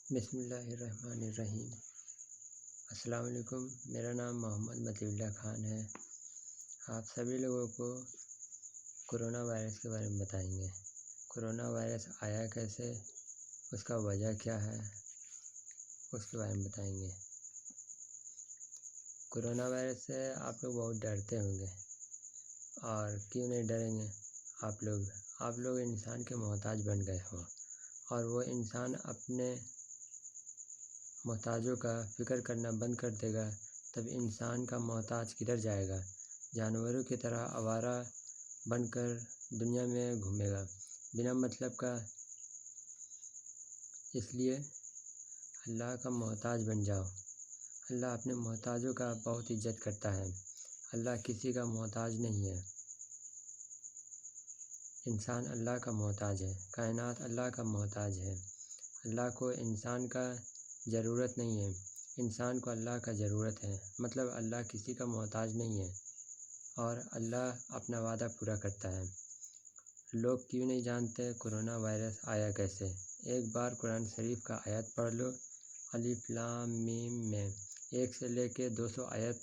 بسم اللہ الرحمن الرحیم۔ السلام علیکم، میرا نام محمد مطیع اللہ خان ہے۔ آپ سبھی لوگوں کو کرونا وائرس کے بارے میں بتائیں گے۔ کرونا وائرس آیا کیسے، اس کا وجہ کیا ہے، اس کے بارے میں بتائیں گے۔ کرونا وائرس سے آپ لوگ بہت ڈرتے ہوں گے، اور کیوں نہیں ڈریں گے؟ آپ لوگ انسان کے محتاج بن گئے ہو، اور وہ انسان اپنے محتاجوں کا فکر کرنا بند کر دے گا، تب انسان کا محتاج کدھر جائے گا؟ جانوروں کی طرح آوارہ بن کر دنیا میں گھومے گا بنا مطلب کا۔ اس لیے اللہ کا محتاج بن جاؤ۔ اللہ اپنے محتاجوں کا بہت عزت کرتا ہے۔ اللہ کسی کا محتاج نہیں ہے۔ انسان اللہ کا محتاج ہے، کائنات اللہ کا محتاج ہے۔ اللہ کو انسان کا ضرورت نہیں ہے، انسان کو اللہ کا ضرورت ہے۔ مطلب اللہ کسی کا محتاج نہیں ہے، اور اللہ اپنا وعدہ پورا کرتا ہے۔ لوگ کیوں نہیں جانتے کرونا وائرس آیا کیسے؟ ایک بار قرآن شریف کا آیت پڑھ لو، الف لام میم میں 1 سے لے کے 200 آیت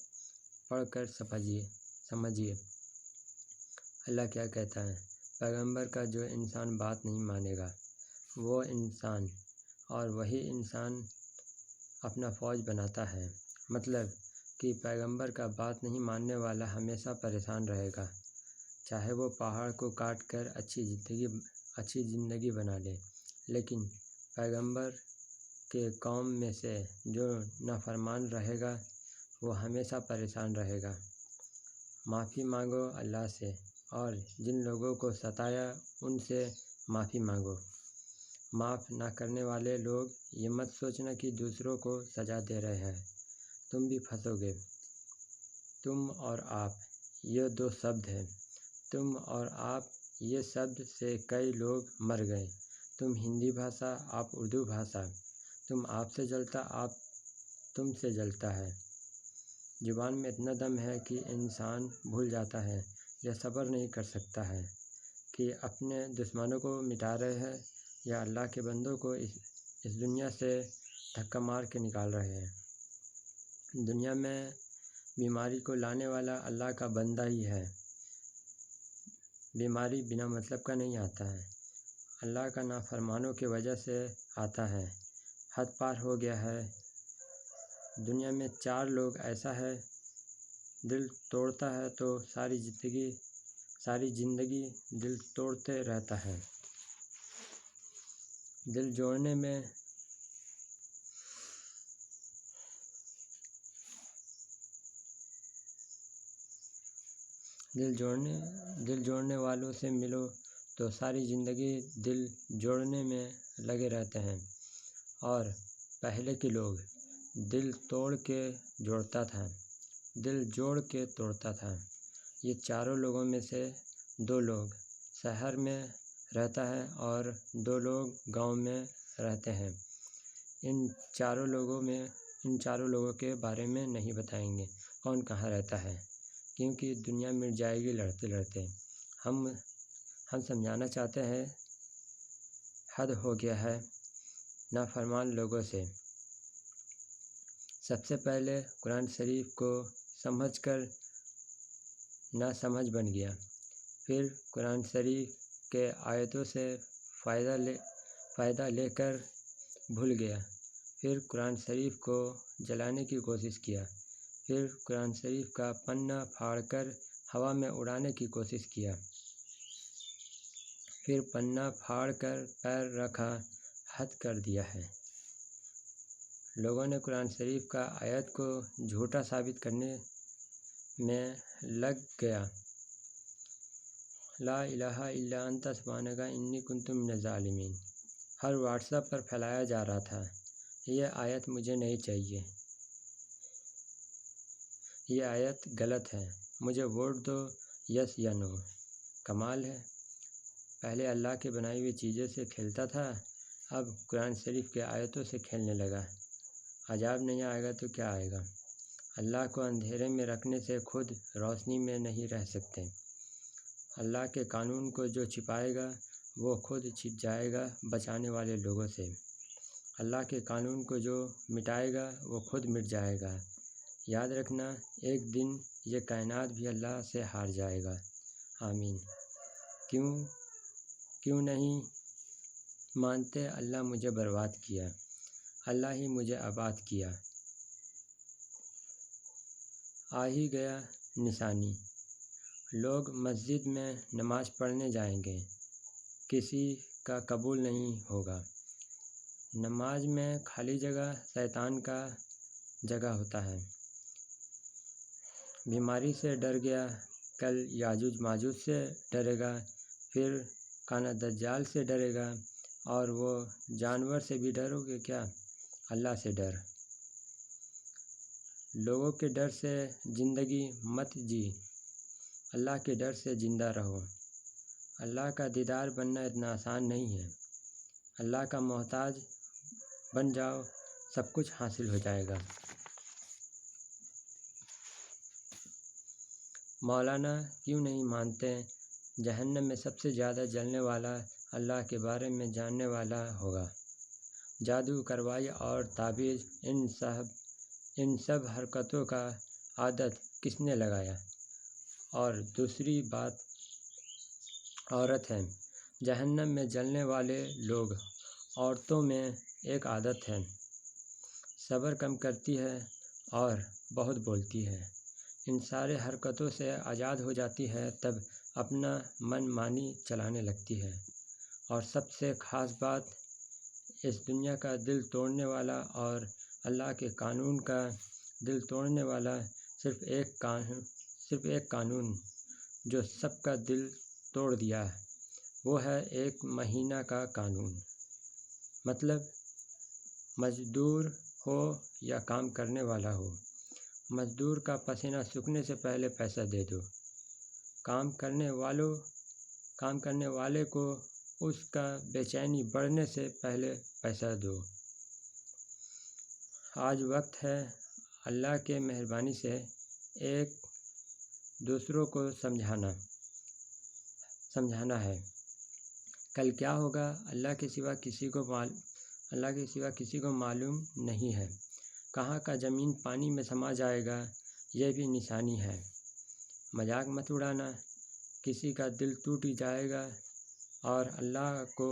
پڑھ کر سمجھیے اللہ کیا کہتا ہے۔ پیغمبر کا جو انسان بات نہیں مانے گا، وہ انسان، اور وہی انسان اپنا فوج بناتا ہے۔ مطلب کہ پیغمبر کا بات نہیں ماننے والا ہمیشہ پریشان رہے گا، چاہے وہ پہاڑ کو کاٹ کر اچھی زندگی بنا لے، لیکن پیغمبر کے قوم میں سے جو نافرمان رہے گا وہ ہمیشہ پریشان رہے گا۔ معافی مانگو اللہ سے، اور جن لوگوں کو ستایا ان سے معافی مانگو۔ معاف نہ کرنے والے لوگ یہ مت سوچنا کہ دوسروں کو سزا دے رہے ہیں، تم بھی پھنسو گے۔ تم اور آپ، یہ 2 شبد ہیں۔ تم اور آپ، یہ شبد سے کئی لوگ مر گئے۔ تم ہندی بھاشا، آپ اردو بھاشا۔ تم آپ سے جلتا، آپ تم سے جلتا ہے۔ زبان میں اتنا دم ہے کہ انسان بھول جاتا ہے یا صبر نہیں کر سکتا ہے کہ اپنے دشمنوں کو مٹا رہے ہیں یا اللہ کے بندوں کو اس دنیا سے دھکا مار کے نکال رہے ہیں۔ دنیا میں بیماری کو لانے والا اللہ کا بندہ ہی ہے۔ بیماری بنا مطلب کا نہیں آتا ہے، اللہ کا نافرمانوں کی وجہ سے آتا ہے۔ حد پار ہو گیا ہے۔ دنیا میں 4 لوگ ایسا ہے، دل توڑتا ہے تو ساری زندگی دل توڑتے رہتا ہے۔ دل جوڑنے والوں سے ملو تو ساری زندگی دل جوڑنے میں لگے رہتے ہیں، اور پہلے کے لوگ دل توڑ کے جوڑتا تھا، دل جوڑ کے توڑتا تھا۔ یہ 4 لوگوں میں سے 2 لوگ شہر میں رہتا ہے اور 2 لوگ گاؤں میں رہتے ہیں۔ ان چاروں لوگوں کے بارے میں نہیں بتائیں گے کون کہاں رہتا ہے، کیونکہ دنیا مٹ جائے گی لڑتے لڑتے۔ ہم سمجھانا چاہتے ہیں، حد ہو گیا ہے نافرمان لوگوں سے۔ سب سے پہلے قرآن شریف کو سمجھ کر نہ سمجھ بن گیا، پھر قرآن شریف کے آیتوں سے فائدہ لے کر بھول گیا، پھر قرآن شریف کو جلانے کی کوشش کیا، پھر قرآن شریف کا پنہ پھاڑ کر ہوا میں اڑانے کی کوشش کیا، پھر پنہ پھاڑ کر پیر رکھا، حد کر دیا ہے۔ لوگوں نے قرآن شریف کا آیت کو جھوٹا ثابت کرنے میں لگ گیا۔ لا الہ الا انت سبحانک انی کنت من الظالمین ہر واٹس ایپ پر پھیلایا جا رہا تھا۔ یہ آیت مجھے نہیں چاہیے، یہ آیت غلط ہے، مجھے ووٹ دو، یس یا نو۔ کمال ہے، پہلے اللہ کی بنائی ہوئی چیزوں سے کھیلتا تھا، اب قرآن شریف کے آیتوں سے کھیلنے لگا۔ عذاب نہیں آئے گا تو کیا آئے گا؟ اللہ کو اندھیرے میں رکھنے سے خود روشنی میں نہیں رہ سکتے۔ اللہ کے قانون کو جو چھپائے گا وہ خود چھپ جائے گا بچانے والے لوگوں سے۔ اللہ کے قانون کو جو مٹائے گا وہ خود مٹ جائے گا۔ یاد رکھنا، ایک دن یہ کائنات بھی اللہ سے ہار جائے گا۔ آمین۔ کیوں نہیں مانتے؟ اللہ مجھے برباد کیا، اللہ ہی مجھے آباد کیا۔ آ ہی گیا نشانی، لوگ مسجد میں نماز پڑھنے جائیں گے، کسی کا قبول نہیں ہوگا۔ نماز میں خالی جگہ شیطان کا جگہ ہوتا ہے۔ بیماری سے ڈر گیا، کل یاجوج ماجوج سے ڈرے گا، پھر کانا دجال سے ڈرے گا، اور وہ جانور سے بھی ڈرو گے کیا؟ اللہ سے ڈر۔ لوگوں کے ڈر سے زندگی مت جی، اللہ کے ڈر سے زندہ رہو۔ اللہ کا دیدار بننا اتنا آسان نہیں ہے۔ اللہ کا محتاج بن جاؤ، سب کچھ حاصل ہو جائے گا۔ مولانا کیوں نہیں مانتے؟ جہنم میں سب سے زیادہ جلنے والا اللہ کے بارے میں جاننے والا ہوگا۔ جادو، کروائی اور تعویذ، ان سب حرکتوں کا عادت کس نے لگایا؟ اور دوسری بات عورت ہے۔ جہنم میں جلنے والے لوگ، عورتوں میں ایک عادت ہے، صبر کم کرتی ہے اور بہت بولتی ہے۔ ان سارے حرکتوں سے آزاد ہو جاتی ہے، تب اپنا من مانی چلانے لگتی ہے۔ اور سب سے خاص بات، اس دنیا کا دل توڑنے والا اور اللہ کے قانون کا دل توڑنے والا صرف ایک قانون جو سب کا دل توڑ دیا، وہ ہے ایک مہینہ کا قانون۔ مطلب مزدور ہو یا کام کرنے والا ہو، مزدور کا پسینہ سوکھنے سے پہلے پیسہ دے دو، کام کرنے والے کو اس کا بے چینی بڑھنے سے پہلے پیسہ دو۔ آج وقت ہے اللہ کے مہربانی سے ایک دوسروں کو سمجھانا ہے۔ کل کیا ہوگا اللہ کے سوا کسی کو معلوم نہیں ہے۔ کہاں کا زمین پانی میں سما جائے گا، یہ بھی نشانی ہے۔ مذاق مت اڑانا، کسی کا دل ٹوٹ ہی جائے گا اور اللہ کو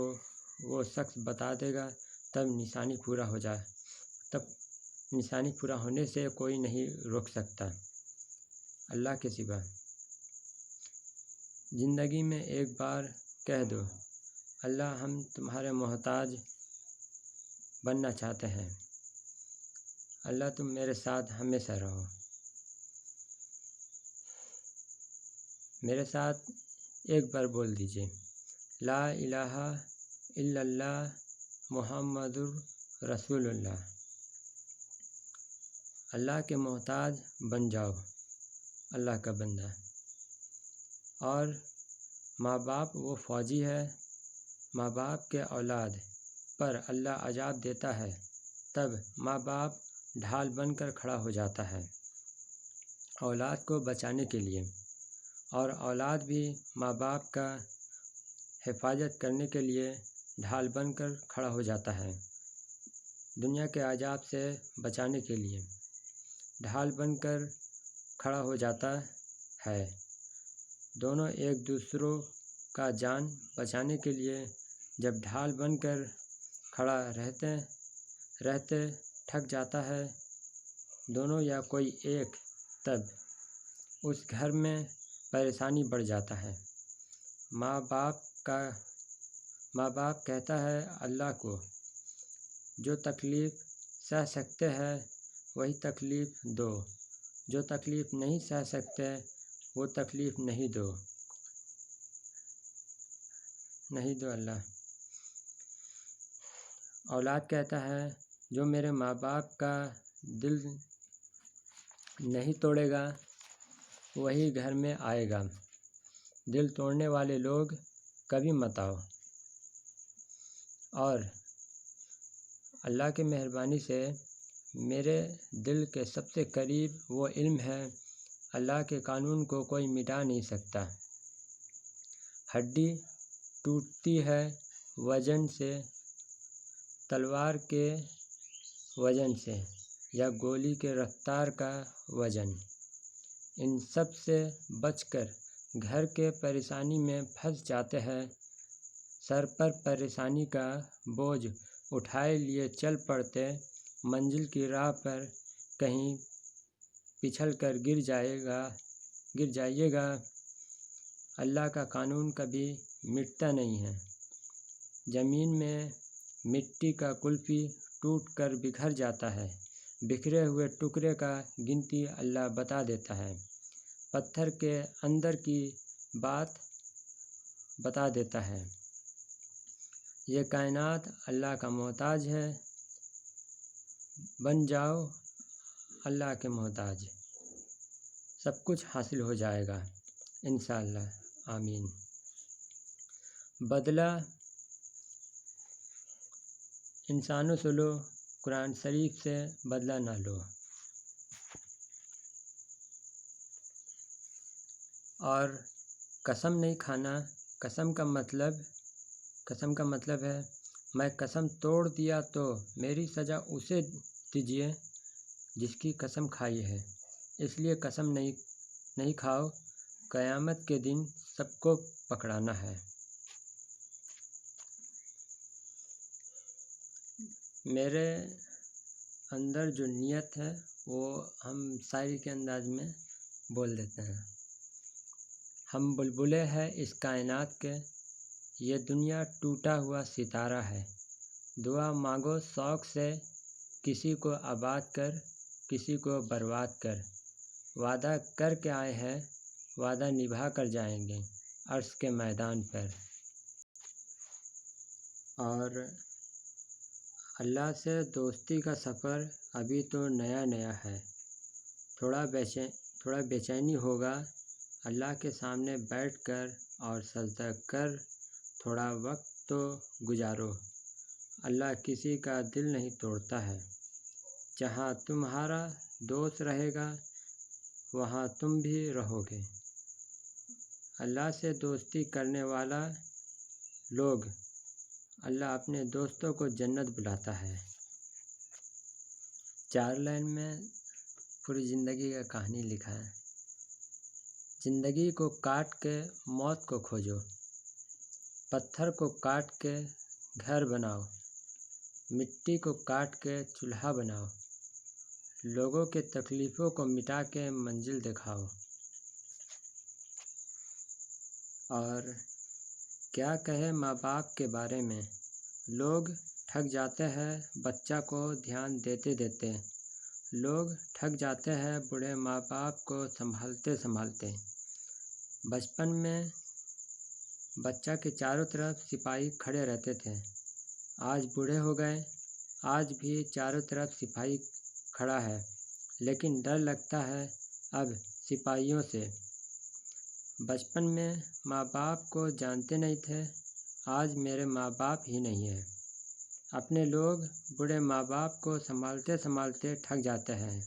وہ شخص بتا دے گا، تب نشانی پورا ہونے سے کوئی نہیں روک سکتا اللہ کے سوا۔ زندگی میں ایک بار کہہ دو، اللہ ہم تمہارے محتاج بننا چاہتے ہیں، اللہ تم میرے ساتھ ہمیشہ رہو۔ میرے ساتھ ایک بار بول دیجئے، لا الہ الا اللہ محمد رسول اللہ۔ اللہ کے محتاج بن جاؤ، اللہ کا بندہ۔ اور ماں باپ وہ فوجی ہے، ماں باپ کے اولاد پر اللہ عذاب دیتا ہے، تب ماں باپ ڈھال بن کر کھڑا ہو جاتا ہے اولاد کو بچانے کے لیے، اور اولاد بھی ماں باپ کا حفاظت کرنے کے لیے ڈھال بن کر کھڑا ہو جاتا ہے۔ دنیا کے عذاب سے بچانے کے لیے ڈھال بن کر کھڑا ہو جاتا ہے۔ دونوں ایک دوسروں کا جان بچانے کے لیے جب ڈھال بن کر کھڑا رہتے تھک جاتا ہے دونوں یا کوئی ایک، تب اس گھر میں پریشانی بڑھ جاتا ہے۔ ماں باپ کہتا ہے اللہ کو، جو تکلیف سہ سکتے ہیں وہی تکلیف دو، جو تکلیف نہیں سہ سکتے وہ تکلیف نہیں دو اللہ۔ اولاد کہتا ہے، جو میرے ماں باپ کا دل نہیں توڑے گا وہی گھر میں آئے گا، دل توڑنے والے لوگ کبھی مت آؤ۔ اور اللہ کی مہربانی سے میرے دل کے سب سے قریب وہ علم ہے، اللہ کے قانون کو کوئی مٹا نہیں سکتا۔ ہڈی ٹوٹتی ہے وزن سے، تلوار کے وزن سے یا گولی کے رفتار کا وزن۔ ان سب سے بچ کر گھر کے پریشانی میں پھنس جاتے ہیں، سر پر پریشانی کا بوجھ اٹھائے لیے چل پڑتے، منزل کی راہ پر کہیں پچھل کر گر جائیے گا۔ اللہ کا قانون کبھی مٹتا نہیں ہے۔ زمین میں مٹی کا کلفی ٹوٹ کر بکھر جاتا ہے، بکھرے ہوئے ٹکڑے کا گنتی اللہ بتا دیتا ہے، پتھر کے اندر کی بات بتا دیتا ہے۔ یہ کائنات اللہ کا محتاج ہے، بن جاؤ اللہ کے محتاج، سب کچھ حاصل ہو جائے گا انشاءاللہ، آمین۔ بدلہ انسانوں سے لو، قرآن شریف سے بدلہ نہ لو۔ اور قسم نہیں کھانا، قسم کا مطلب ہے میں قسم توڑ دیا تو میری سزا اسے دیجیے جس کی قسم کھائی ہے، اس لیے قسم نہیں کھاؤ، قیامت کے دن سب کو پکڑانا ہے۔ میرے اندر جو نیت ہے وہ ہم شاعری کے انداز میں بول دیتے ہیں۔ ہم بلبلے ہیں اس کائنات کے، یہ دنیا ٹوٹا ہوا ستارہ ہے، دعا مانگو شوق سے، کسی کو آباد کر، کسی کو برباد کر، وعدہ کر کے آئے ہیں، وعدہ نبھا کر جائیں گے عرش کے میدان پر۔ اور اللہ سے دوستی کا سفر ابھی تو نیا ہے، تھوڑا بے چینی ہوگا، اللہ کے سامنے بیٹھ کر اور سجدہ کر تھوڑا وقت تو گزارو، اللہ کسی کا دل نہیں توڑتا ہے، جہاں تمہارا دوست رہے گا وہاں تم بھی رہو گے۔ اللہ سے دوستی کرنے والا لوگ اللہ اپنے دوستوں کو جنت بلاتا ہے۔ 4 لائن میں پوری زندگی کا کہانی لکھا ہے۔ زندگی کو کاٹ کے موت کو کھوجو، پتھر کو کاٹ کے گھر بناؤ، مٹی کو کاٹ کے چولہا بناؤ، لوگوں کے تکلیفوں کو مٹا کے منزل دکھاؤ۔ اور کیا کہے ماں باپ کے بارے میں، لوگ تھک جاتے ہیں بچہ کو دھیان دیتے، لوگ تھک جاتے ہیں بوڑھے ماں باپ کو سنبھالتے۔ بچپن میں بچہ کے چاروں طرف سپاہی کھڑے رہتے تھے، آج بوڑھے ہو گئے، آج بھی چاروں طرف سپاہی کھڑا ہے، لیکن ڈر لگتا ہے اب سپاہیوں سے۔ بچپن میں ماں باپ کو جانتے نہیں تھے، آج میرے ماں باپ ہی نہیں ہیں۔ اپنے لوگ بوڑھے ماں باپ کو سنبھالتے تھک جاتے ہیں۔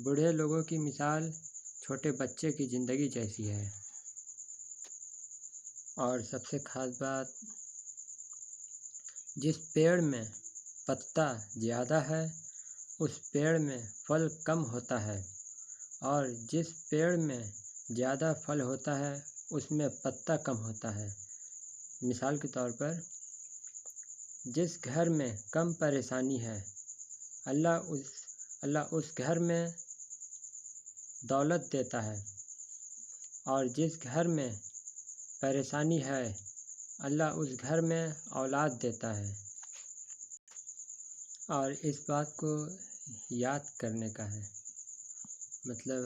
بوڑھے لوگوں کی مثال چھوٹے بچے کی زندگی جیسی ہے۔ اور سب سے خاص بات، جس پیڑ میں پتا زیادہ ہے اس پیڑ میں پھل کم ہوتا ہے، اور جس پیڑ میں زیادہ پھل ہوتا ہے اس میں پتا کم ہوتا ہے۔ مثال کے طور پر، جس گھر میں کم پریشانی ہے اللہ اس گھر میں دولت دیتا ہے، اور جس گھر میں پریشانی ہے اللہ اس گھر میں اولاد دیتا ہے۔ اور اس بات کو یاد کرنے کا ہے، مطلب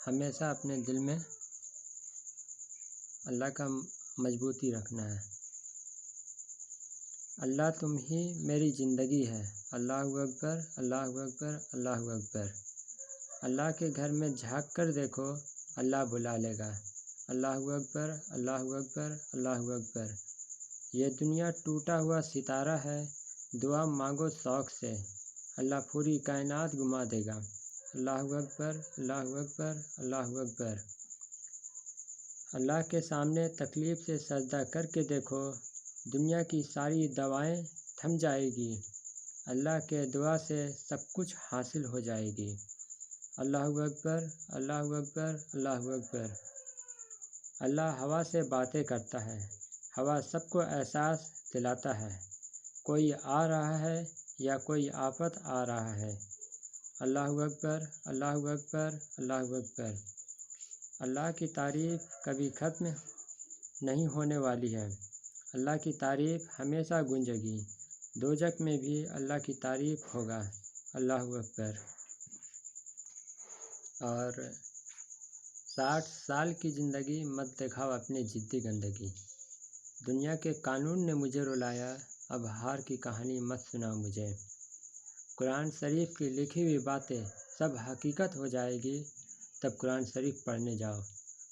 ہمیشہ اپنے دل میں اللہ کا مضبوطی رکھنا ہے۔ اللہ تم ہی میری زندگی ہے، اللہ اکبر، اللہ اکبر، اللہ اکبر۔ اللہ کے گھر میں جھانک کر دیکھو، اللہ بلا لے گا، اللہ اکبر، اللہ اکبر، اللہ اکبر۔ یہ دنیا ٹوٹا ہوا ستارہ ہے، دعا مانگو شوق سے، اللہ پوری کائنات گھما دے گا، اللہ اکبر، اللہ اکبر، اللہ اکبر۔ اللہ کے سامنے تکلیف سے سجدہ کر کے دیکھو، دنیا کی ساری دوائیں تھم جائے گی۔ اللہ کے دعا سے سب کچھ حاصل ہو جائے گی۔ اللہ اکبر، اللہ اکبر، اللہ اکبر۔ اللہ ہوا سے باتیں کرتا ہے، ہوا سب کو احساس دلاتا ہے کوئی آ رہا ہے یا کوئی آفت آ رہا ہے۔ اللہ اکبر، اللہ اکبر، اللہ اکبر۔ اللہ کی تعریف کبھی ختم نہیں ہونے والی ہے۔ اللہ کی تعریف ہمیشہ گونجے گی، دوزخ میں بھی اللہ کی تعریف ہوگا۔ اللہ اکبر۔ اور 60 سال کی زندگی مت دکھاؤ اپنی جدی گندگی، دنیا کے قانون نے مجھے رلایا، اب ہار کی کہانی مت سناؤ مجھے۔ قرآن شریف کی لکھی ہوئی باتیں سب حقیقت ہو جائے گی، تب قرآن شریف پڑھنے جاؤ۔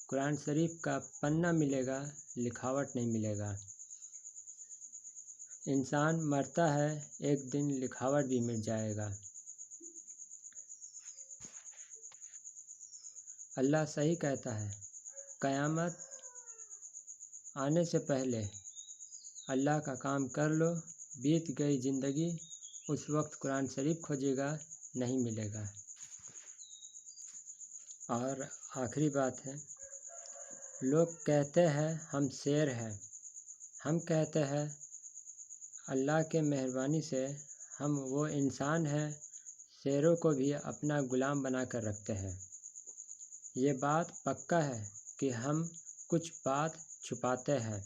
قرآن شریف کا پنہ ملے گا، لکھاوٹ نہیں ملے گا۔ انسان مرتا ہے، ایک دن لکھاوٹ بھی مٹ جائے گا۔ اللہ صحیح کہتا ہے، قیامت آنے سے پہلے اللہ کا کام کر لو، بیت گئی زندگی، اس وقت قرآن شریف کھوجے گا، نہیں ملے گا۔ اور آخری بات ہے، لوگ کہتے ہیں ہم شیر ہیں، ہم کہتے ہیں اللہ کے مہربانی سے ہم وہ انسان ہیں شیروں کو بھی اپنا غلام بنا کر رکھتے ہیں۔ یہ بات پکا ہے کہ ہم کچھ بات چھپاتے ہیں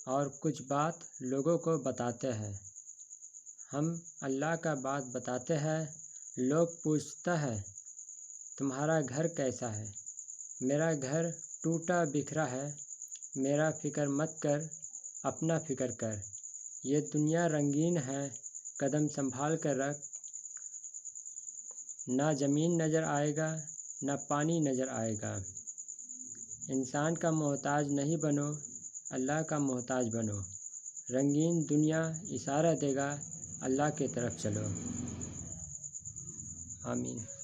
اور کچھ بات لوگوں کو بتاتے ہیں۔ ہم اللہ کا بات بتاتے ہیں، لوگ پوچھتا ہے تمہارا گھر کیسا ہے؟ میرا گھر ٹوٹا بکھرا ہے، میرا فکر مت کر، اپنا فکر کر۔ یہ دنیا رنگین ہے، قدم سنبھال کر رکھ، نہ زمین نظر آئے گا، نہ پانی نظر آئے گا۔ انسان کا محتاج نہیں بنو، اللہ کا محتاج بنو۔ رنگین دنیا اشارہ دے گا، اللہ کی طرف چلو۔ آمین۔